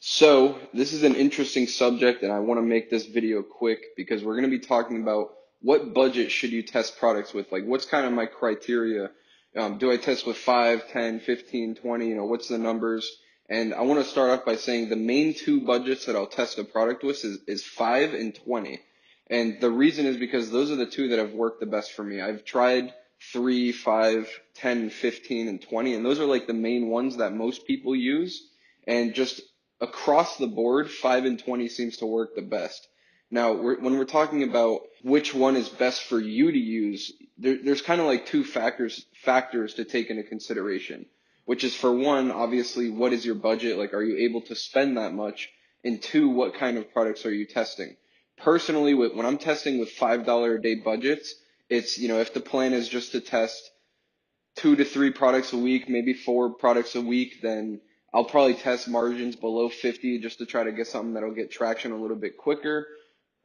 So, this is an interesting subject, and I want to make this video quick because we're going to be talking about what budget should you test products with? Like, what's kind of my criteria? Do I test with 5, 10, 15, 20? What's the numbers? And I want to start off by saying the main two budgets that I'll test a product with is 5 and 20. And the reason is because those are the two that have worked the best for me. I've tried 3, 5, 10, 15, and 20, and those are like the main ones that most people use. And just across the board, 5 and 20 seems to work the best. Now, when we're talking about which one is best for you to use, there's kind of like two factors to take into consideration, which is for one, obviously, what is your budget? Like, are you able to spend that much? And two, what kind of products are you testing? Personally, when I'm testing with $5 a day budgets, it's, if the plan is just to test 2 to 3 products a week, maybe 4 products a week, then I'll probably test margins below 50 just to try to get something that'll get traction a little bit quicker.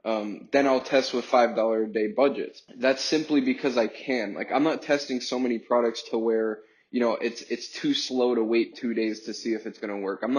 Then I'll test with $5 a day budgets. That's simply because I can. Like, I'm not testing so many products to where, it's too slow to wait 2 days to see if it's going to work. I'm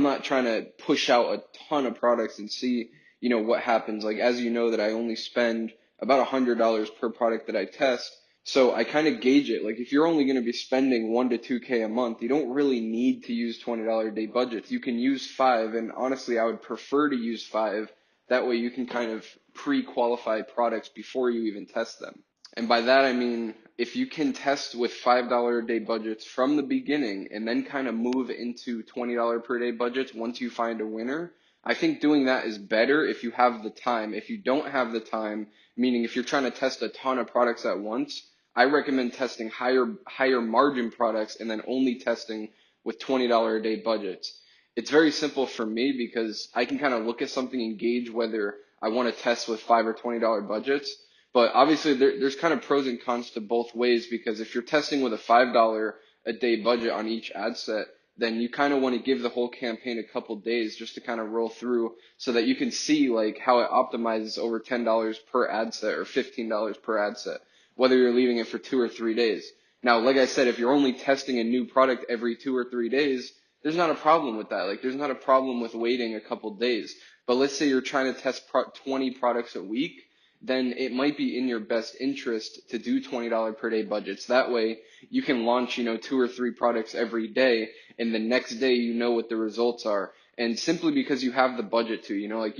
not trying to push out a ton of products and see, what happens. Like, as you know, that I only spend about $100 per product that I test. So I kind of gauge it. Like, if you're only going to be spending 1 to 2K a month, you don't really need to use $20 a day budgets. You can use 5, and honestly, I would prefer to use 5. That way you can kind of pre-qualify products before you even test them. And by that I mean, if you can test with $5 a day budgets from the beginning and then kind of move into $20 per day budgets once you find a winner, I think doing that is better if you have the time. If you don't have the time, meaning if you're trying to test a ton of products at once, I recommend testing higher margin products and then only testing with $20 a day budgets. It's very simple for me because I can kind of look at something and gauge whether I want to test with $5 or $20 budgets. But obviously, there's kind of pros and cons to both ways, because if you're testing with a $5 a day budget on each ad set, then you kind of want to give the whole campaign a couple days just to kind of roll through so that you can see like how it optimizes over $10 per ad set or $15 per ad set, whether you're leaving it for 2 or 3 days. Now, like I said, if you're only testing a new product every 2 or 3 days, there's not a problem with that. Like, there's not a problem with waiting a couple days. But let's say you're trying to test 20 products a week, then it might be in your best interest to do $20 per day budgets. That way you can launch, 2 or 3 products every day, and the next day you know what the results are. And simply because you have the budget to, like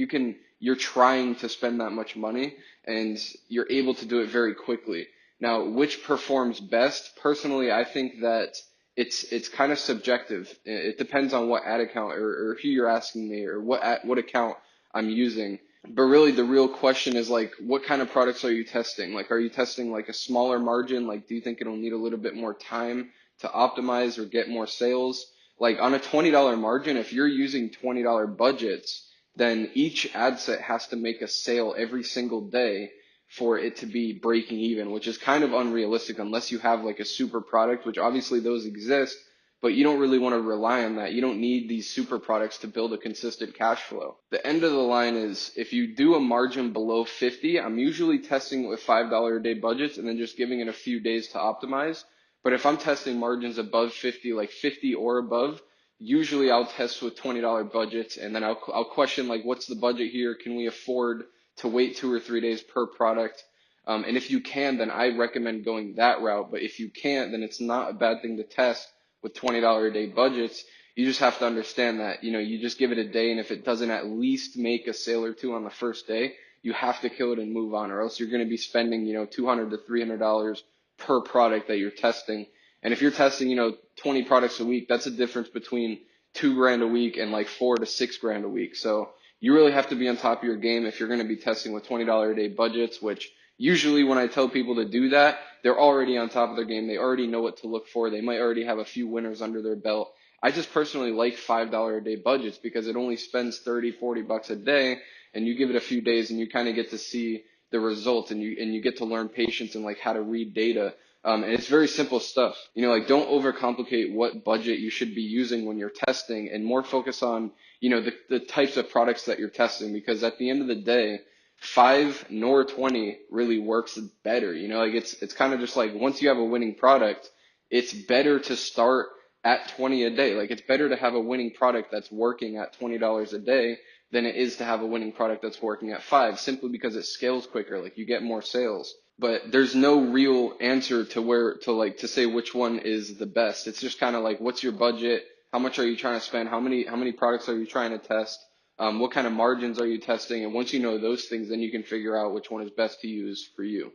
you're trying to spend that much money and you're able to do it very quickly. Now, which performs best? Personally, I think that it's kind of subjective. It depends on what ad account or who you're asking me or what account I'm using. But really, the real question is like, what kind of products are you testing? Like, are you testing like a smaller margin? Like, do you think it'll need a little bit more time to optimize or get more sales? Like on a $20 margin, if you're using $20 budgets, then each ad set has to make a sale every single day for it to be breaking even, which is kind of unrealistic unless you have like a super product, which obviously those exist, but you don't really want to rely on that. You don't need these super products to build a consistent cash flow. The end of the line is if you do a margin below 50, I'm usually testing with $5 a day budgets and then just giving it a few days to optimize. But if I'm testing margins above 50, like 50 or above, usually I'll test with $20 budgets, and then I'll question like, what's the budget here? Can we afford to wait 2 or 3 days per product? And if you can, then I recommend going that route. But if you can't, then it's not a bad thing to test with $20 a day budgets. You just have to understand that, you just give it a day, and if it doesn't at least make a sale or two on the first day, you have to kill it and move on, or else you're going to be spending, $200 to $300 per product that you're testing. And if you're testing, 20 products a week, that's a difference between $2,000 a week and like $4,000 to $6,000 a week. So you really have to be on top of your game if you're going to be testing with $20 a day budgets, which usually when I tell people to do that, they're already on top of their game. They already know what to look for. They might already have a few winners under their belt. I just personally like $5 a day budgets because it only spends 30, 40 bucks a day, and you give it a few days and you kind of get to see the results, and you get to learn patience and like how to read data. And it's very simple stuff. Like, don't overcomplicate what budget you should be using when you're testing, and more focus on, the types of products that you're testing, because at the end of the day, 5 nor 20 really works better. Like, it's kind of just like once you have a winning product, it's better to start at 20 a day. Like it's better to have a winning product that's working at $20 a day than it is to have a winning product that's working at 5, simply because it scales quicker. Like you get more sales. But there's no real answer to where to like to say which one is the best. It's just kind of like, what's your budget? How much are you trying to spend? How many products are you trying to test? What kind of margins are you testing? And once you know those things, then you can figure out which one is best to use for you.